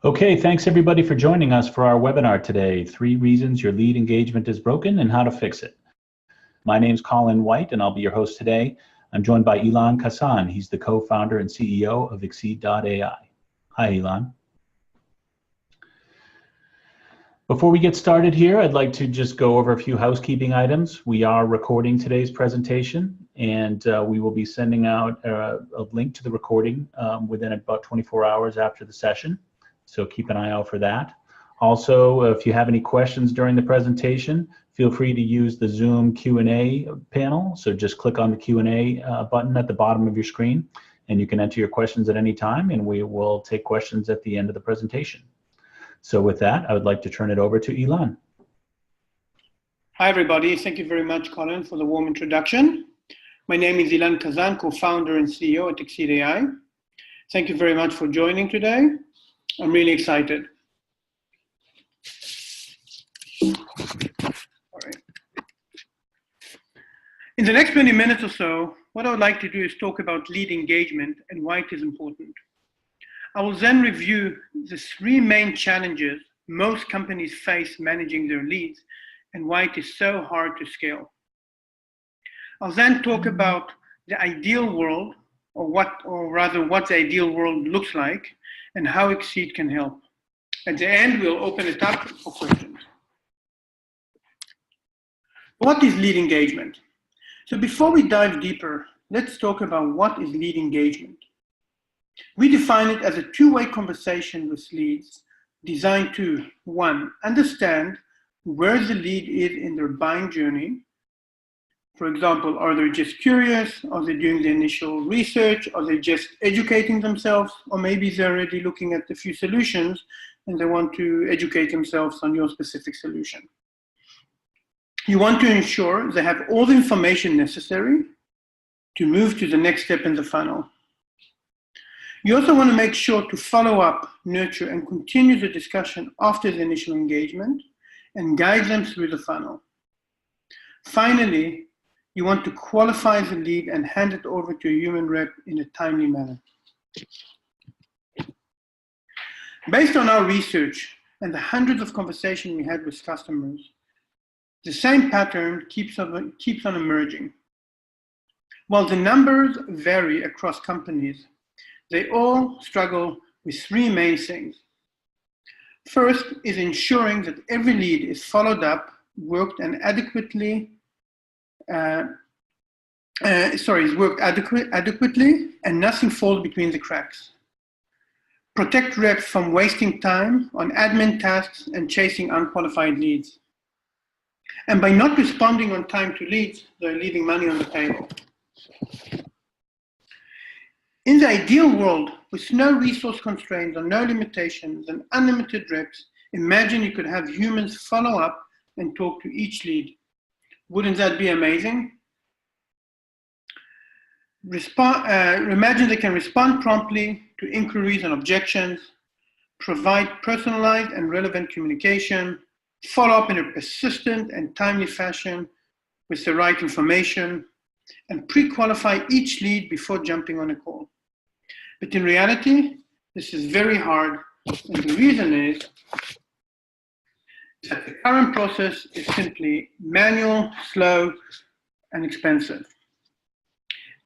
Okay, thanks everybody for joining us for our webinar today, 3 Reasons Your Lead Engagement is Broken and How to Fix It. My name's Colin White and I'll be your host today. I'm joined by Ilan Kasan. He's the co-founder and CEO of Exceed.ai. Hi, Ilan. Before we get started here, I'd like to just go over a few housekeeping items. We are recording today's presentation and we will be sending out a link to the recording within about 24 hours after the session. So keep an eye out for that. Also, if you have any questions during the presentation, feel free to use the Zoom Q&A panel. So just click on the Q&A button at the bottom of your screen and you can enter your questions at any time and we will take questions at the end of the presentation. So with that, I would like to turn it over to Ilan. Hi everybody, thank you very much Colin for the warm introduction. My name is Ilan Kasan, co-founder and CEO at Exceed.ai. Thank you very much for joining today. I'm really excited. All right. In the next 20 minutes or so, what I would like to do is talk about lead engagement and why it is important. I will then review the 3 main challenges most companies face managing their leads and why it is so hard to scale. I'll then talk about the ideal world, or rather what the ideal world looks like, and how Exceed can help. At the end, we'll open it up for questions. What is lead engagement? So before we dive deeper, let's talk about what is lead engagement. We define it as a 2-way conversation with leads designed to, 1, understand where the lead is in their buying journey. For example, are they just curious? Are they doing the initial research? Are they just educating themselves? Or maybe they're already looking at a few solutions and they want to educate themselves on your specific solution. You want to ensure they have all the information necessary to move to the next step in the funnel. You also want to make sure to follow up, nurture, and continue the discussion after the initial engagement and guide them through the funnel. Finally, you want to qualify the lead and hand it over to a human rep in a timely manner. Based on our research and the hundreds of conversations we had with customers, the same pattern keeps on emerging. While the numbers vary across companies, they all struggle with 3 main things. First is ensuring that every lead is followed up, worked adequately, and nothing falls between the cracks. Protect reps from wasting time on admin tasks and chasing unqualified leads. And by not responding on time to leads, they're leaving money on the table. In the ideal world, with no resource constraints or no limitations and unlimited reps, imagine you could have humans follow up and talk to each lead. Wouldn't that be amazing? Imagine they can respond promptly to inquiries and objections, provide personalized and relevant communication, follow up in a persistent and timely fashion with the right information, and pre-qualify each lead before jumping on a call. But in reality, this is very hard, and the reason is that the current process is simply manual, slow, and expensive.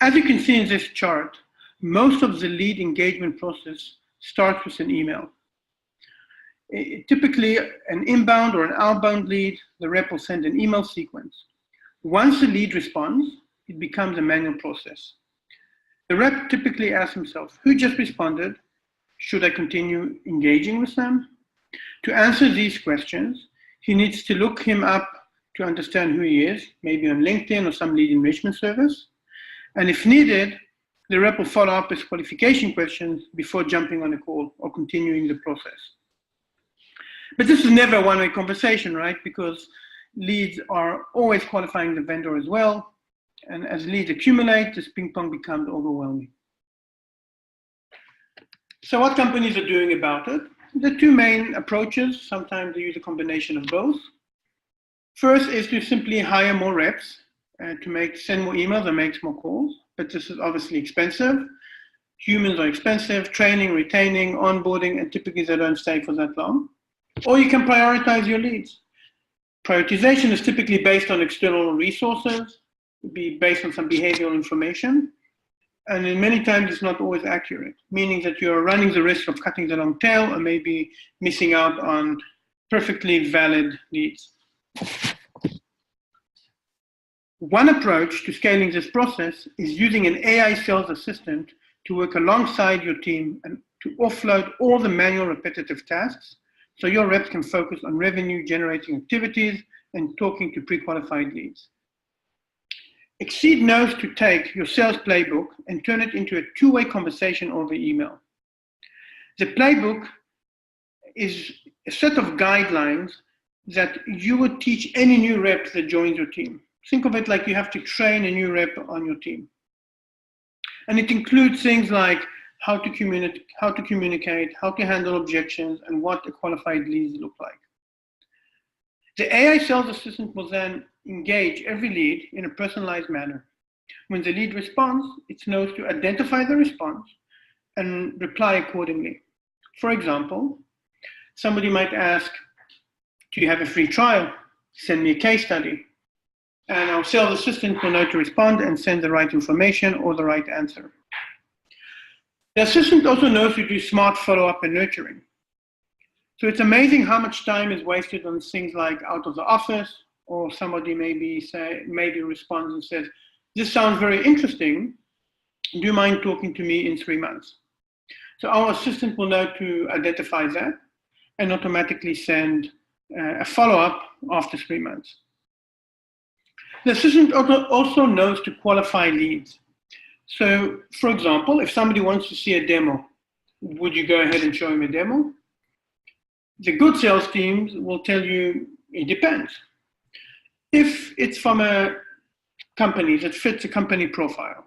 As you can see in this chart, most of the lead engagement process starts with an email. Typically, an inbound or an outbound lead, the rep will send an email sequence. Once the lead responds, it becomes a manual process. The rep typically asks himself, who just responded? Should I continue engaging with them? To answer these questions, he needs to look him up to understand who he is, maybe on LinkedIn or some lead enrichment service. And if needed, the rep will follow up with qualification questions before jumping on a call or continuing the process. But this is never a one-way conversation, right? Because leads are always qualifying the vendor as well. And as leads accumulate, this ping pong becomes overwhelming. So what companies are doing about it? There are 2 main approaches. Sometimes they use a combination of both. First is to simply hire more reps to send more emails and make more calls. But this is obviously expensive. Humans are expensive, training, retaining, onboarding, and typically they don't stay for that long. Or you can prioritize your leads. Prioritization is typically based on external resources, be based on some behavioral information, and in many times it's not always accurate, meaning that you're running the risk of cutting the long tail or maybe missing out on perfectly valid leads. One approach to scaling this process is using an AI sales assistant to work alongside your team and to offload all the manual repetitive tasks so your reps can focus on revenue generating activities and talking to pre-qualified leads. Exceed knows to take your sales playbook and turn it into a two-way conversation over email. The playbook is a set of guidelines that you would teach any new rep that joins your team. Think of it like you have to train a new rep on your team. And it includes things like how to communicate, how to handle objections, and what a qualified leads look like. The AI sales assistant will then engage every lead in a personalized manner. When the lead responds, it knows to identify the response and reply accordingly. For example, somebody might ask, do you have a free trial? Send me a case study. And our sales assistant will know to respond and send the right information or the right answer. The assistant also knows to do smart follow-up and nurturing. So it's amazing how much time is wasted on things like out of the office, or somebody maybe responds and says, this sounds very interesting. Do you mind talking to me in 3 months? So our assistant will know to identify that and automatically send a follow-up after 3 months. The assistant also knows to qualify leads. So, for example, if somebody wants to see a demo, would you go ahead and show him a demo? The good sales teams will tell you it depends. If it's from a company that fits a company profile,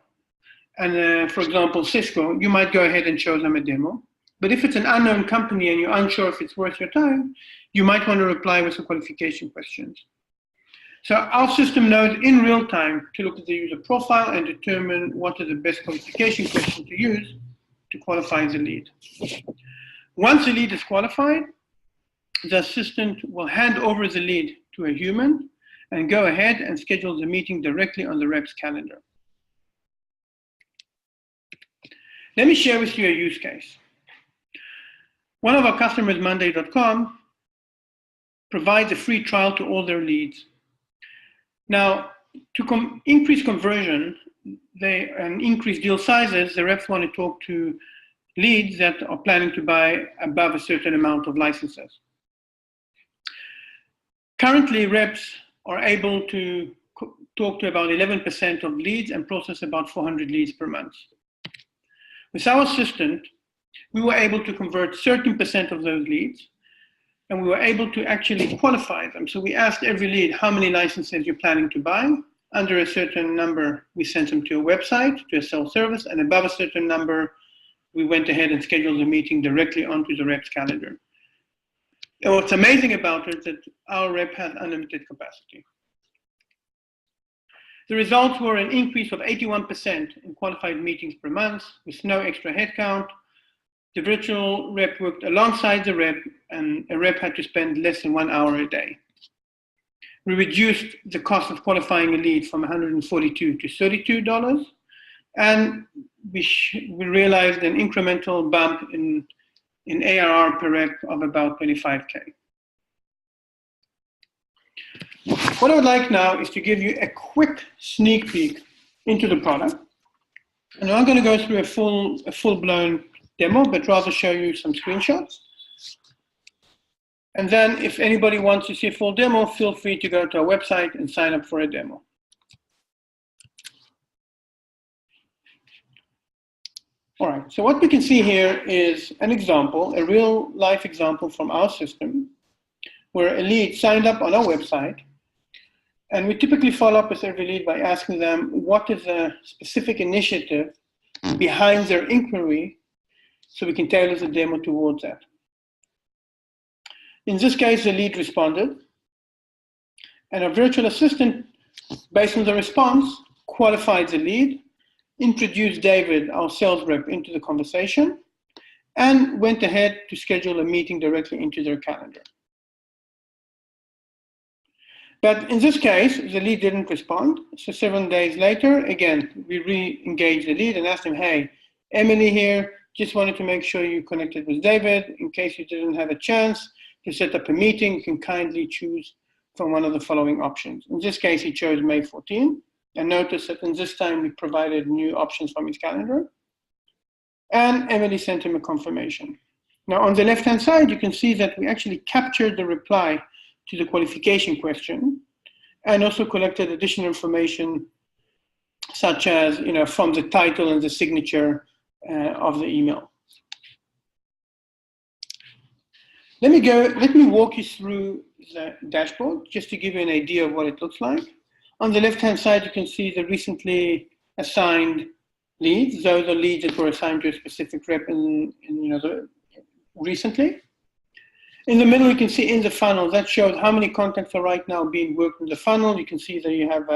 and for example, Cisco, you might go ahead and show them a demo. But if it's an unknown company and you're unsure if it's worth your time, you might want to reply with some qualification questions. So our system knows in real time to look at the user profile and determine what are the best qualification questions to use to qualify the lead. Once the lead is qualified, the assistant will hand over the lead to a human and go ahead and schedule the meeting directly on the rep's calendar. Let me share with you a use case. One of our customers, Monday.com, provides a free trial to all their leads. Now, to increase conversion and increase deal sizes, the reps want to talk to leads that are planning to buy above a certain amount of licenses. Currently, reps are able to talk to about 11% of leads and process about 400 leads per month. With our assistant, we were able to convert 13% of those leads, and we were able to actually qualify them. So we asked every lead, how many licenses you're planning to buy? Under a certain number, we sent them to a website, to a self-service, and above a certain number, we went ahead and scheduled the meeting directly onto the rep's calendar. And what's amazing about it is that our rep has unlimited capacity. The results were an increase of 81% in qualified meetings per month with no extra headcount. The virtual rep worked alongside the rep, and a rep had to spend less than 1 hour a day. We reduced the cost of qualifying a lead from $142 to $32, and we realized an incremental bump in ARR per rep of about 25K. What I would like now is to give you a quick sneak peek into the product. And I'm going to go through a full-blown demo, but rather show you some screenshots. And then if anybody wants to see a full demo, feel free to go to our website and sign up for a demo. All right, so what we can see here is an example, a real life example from our system, where a lead signed up on our website. And we typically follow up with every lead by asking them what is a specific initiative behind their inquiry, so we can tailor the demo towards that. In this case, the lead responded, and a virtual assistant, based on the response, qualified the lead introduced David, our sales rep, into the conversation, and went ahead to schedule a meeting directly into their calendar. But in this case, the lead didn't respond. So 7 days later, again, we re-engaged the lead and asked him, hey, Emily here, just wanted to make sure you connected with David. In case you didn't have a chance to set up a meeting, you can kindly choose from one of the following options. In this case, he chose May 14. And notice that in this time, we provided new options from his calendar. And Emily sent him a confirmation. Now, on the left-hand side, you can see that we actually captured the reply to the qualification question, and also collected additional information such as, from the title and the signature of the email. Let me walk you through the dashboard just to give you an idea of what it looks like. On the left-hand side, you can see the recently assigned leads. Those are leads that were assigned to a specific rep recently. In the middle, you can see in the funnel, that shows how many contacts are right now being worked in the funnel. You can see that you have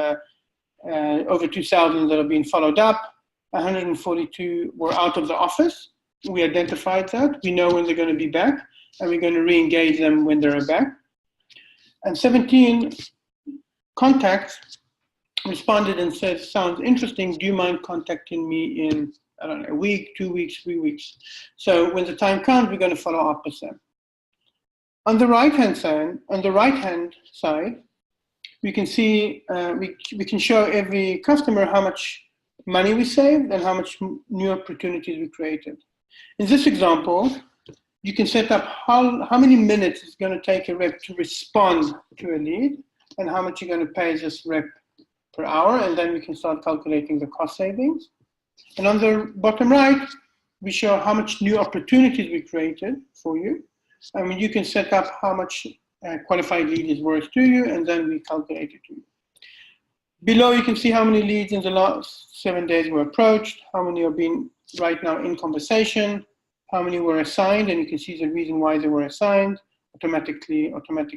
over 2,000 that are being followed up. 142 were out of the office. We identified that. We know when they're going to be back, and we're going to re-engage them when they're back. And 17 contacts responded and said, sounds interesting. Do you mind contacting me in, I don't know, a week, 2 weeks, 3 weeks? So when the time comes, we're going to follow up with them. On the right-hand side, we can see, we can show every customer how much money we saved and how much new opportunities we created. In this example, you can set up how many minutes it's going to take a rep to respond to a lead and how much you're going to pay this rep per hour, and then we can start calculating the cost savings. And on the bottom right, we show how much new opportunities we created for you. I mean, you can set up how much qualified lead is worth to you, and then we calculate it to you. Below, you can see how many leads in the last 7 days were approached, how many are being right now in conversation, how many were assigned, and you can see the reason why they were assigned, automatic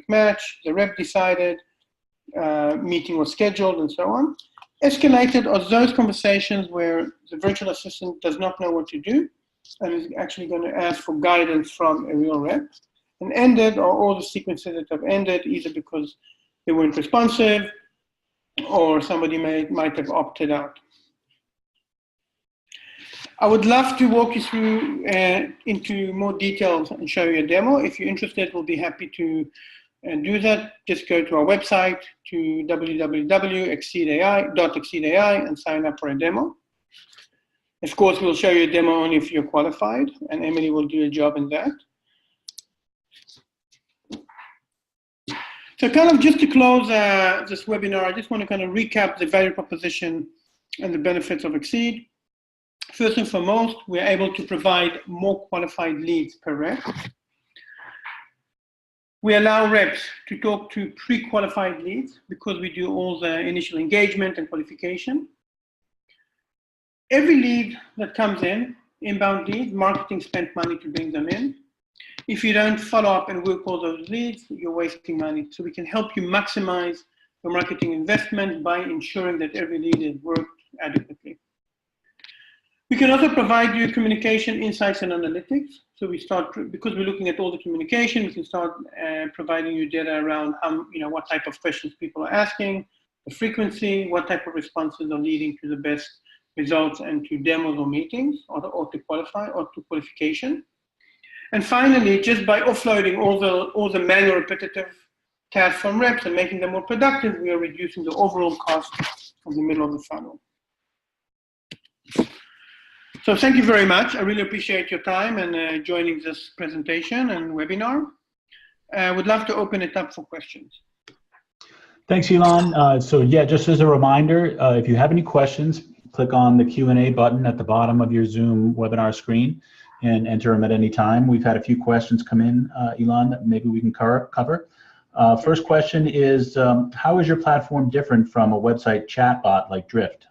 match, the rep decided, meeting was scheduled, and so on. Escalated are those conversations where the virtual assistant does not know what to do and is actually going to ask for guidance from a real rep. And ended are all the sequences that have ended either because they weren't responsive or somebody might have opted out. I would love to walk you through into more details and show you a demo. If you're interested, we'll be happy to do that. Just go to our website to www.exceed.ai and sign up for a demo. Of course, we'll show you a demo only if you're qualified, and Emily will do a job in that. So kind of just to close this webinar, I just want to kind of recap the value proposition and the benefits of Exceed. First and foremost, we're able to provide more qualified leads per rep. We allow reps to talk to pre-qualified leads because we do all the initial engagement and qualification. Every lead that comes in, inbound lead, marketing spent money to bring them in. If you don't follow up and work all those leads, you're wasting money. So we can help you maximize your marketing investment by ensuring that every lead is worked adequately. We can also provide you communication insights and analytics. So we start, because we're looking at all the communication, we can start providing you data around what type of questions people are asking, the frequency, what type of responses are leading to the best results and to demos or meetings or to qualify or to qualification. And finally, just by offloading all the manual repetitive tasks from reps and making them more productive, we are reducing the overall cost of the middle of the funnel. So thank you very much. I really appreciate your time and joining this presentation and webinar. I would love to open it up for questions. Thanks, Ilan. So yeah, just as a reminder, if you have any questions, click on the Q&A button at the bottom of your Zoom webinar screen and enter them at any time. We've had a few questions come in, Ilan, that maybe we can cover. First question is, how is your platform different from a website chatbot like Drift?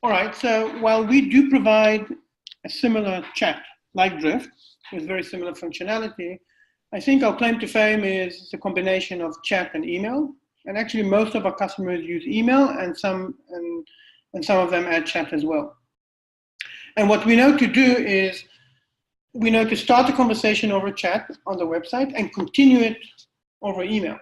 All right, so while we do provide a similar chat like Drift with very similar functionality, I think our claim to fame is the combination of chat and email. And actually most of our customers use email and and some of them add chat as well. And what we know to do is we know to start the conversation over chat on the website and continue it over email.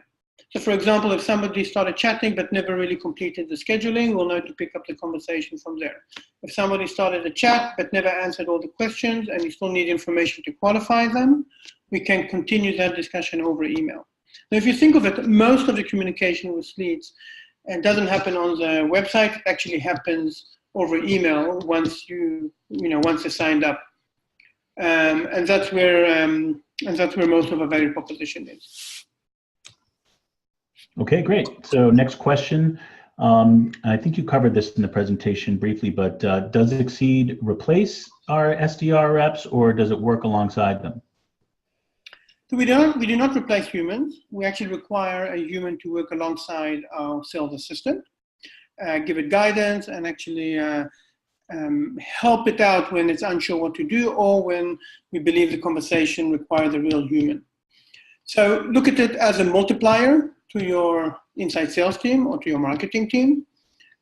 So for example, if somebody started chatting but never really completed the scheduling, we'll know to pick up the conversation from there. If somebody started a chat but never answered all the questions and you still need information to qualify them, we can continue that discussion over email. Now, if you think of it, most of the communication with leads doesn't happen on the website. It actually happens over email once once they're signed up, and that's where most of our value proposition is. Okay, great. So next question. I think you covered this in the presentation briefly, but does Exceed replace our SDR reps, or does it work alongside them? So we do not replace humans. We actually require a human to work alongside our sales assistant, give it guidance, and actually help it out when it's unsure what to do or when we believe the conversation requires a real human. So look at it as a multiplier to your inside sales team or to your marketing team.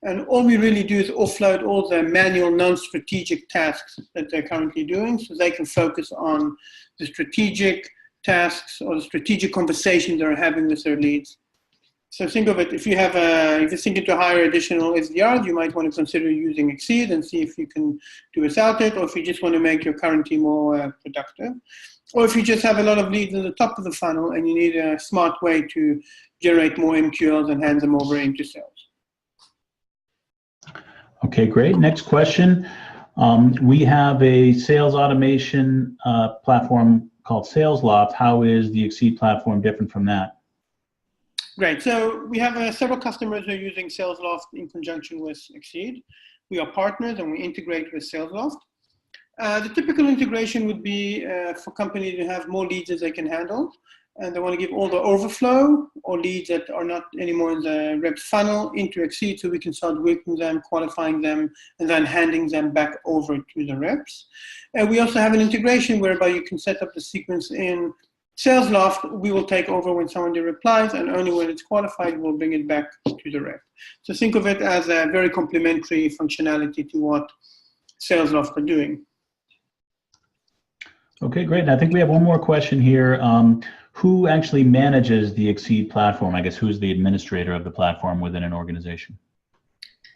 And all we really do is offload all the manual, non-strategic tasks that they're currently doing so they can focus on the strategic tasks or the strategic conversations they're having with their leads. So think of it, if you're thinking to hire additional SDRs, you might want to consider using Exceed and see if you can do without it, or if you just want to make your current team more productive. Or if you just have a lot of leads at the top of the funnel and you need a smart way to generate more MQLs and hand them over into sales. Okay, great. Next question. We have a sales automation platform called SalesLoft. How is the Exceed platform different from that? Great. So we have several customers who are using SalesLoft in conjunction with Exceed. We are partners and we integrate with SalesLoft. The typical integration would be for companies who have more leads as they can handle, and they want to give all the overflow or leads that are not anymore in the rep's funnel into Exceed so we can start working them, qualifying them, and then handing them back over to the reps. And we also have an integration whereby you can set up the sequence in SalesLoft. We will take over when somebody replies, and only when it's qualified, we'll bring it back to the rep. So think of it as a very complementary functionality to what SalesLoft are doing. Okay, great. And I think we have one more question here. Who actually manages the Exceed platform? I guess who's the administrator of the platform within an organization?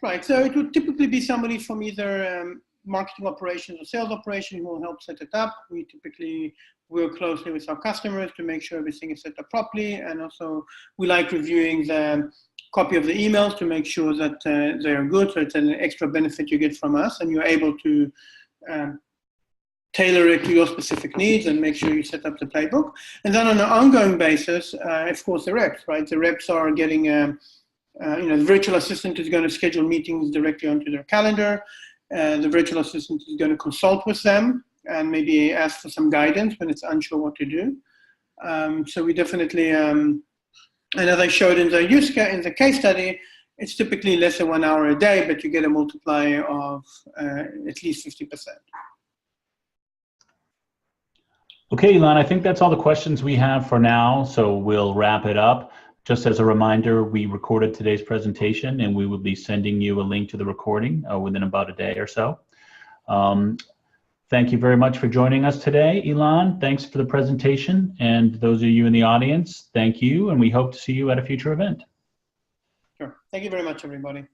Right. So it would typically be somebody from either marketing operations or sales operations who will help set it up. We typically work closely with our customers to make sure everything is set up properly. And also we like reviewing the copy of the emails to make sure that they are good. So it's an extra benefit you get from us, and you're able to tailor it to your specific needs and make sure you set up the playbook. And then on an ongoing basis, of course, the reps, right? The reps are getting, the virtual assistant is going to schedule meetings directly onto their calendar. The virtual assistant is going to consult with them and maybe ask for some guidance when it's unsure what to do. So we definitely, and as I showed in the case study, it's typically less than 1 hour a day, but you get a multiplier of at least 50%. Okay, Ilan, I think that's all the questions we have for now, so we'll wrap it up. Just as a reminder, we recorded today's presentation and we will be sending you a link to the recording within about a day or so. Thank you very much for joining us today, Ilan. Thanks for the presentation. And those of you in the audience, thank you, and we hope to see you at a future event. Sure. Thank you very much, everybody.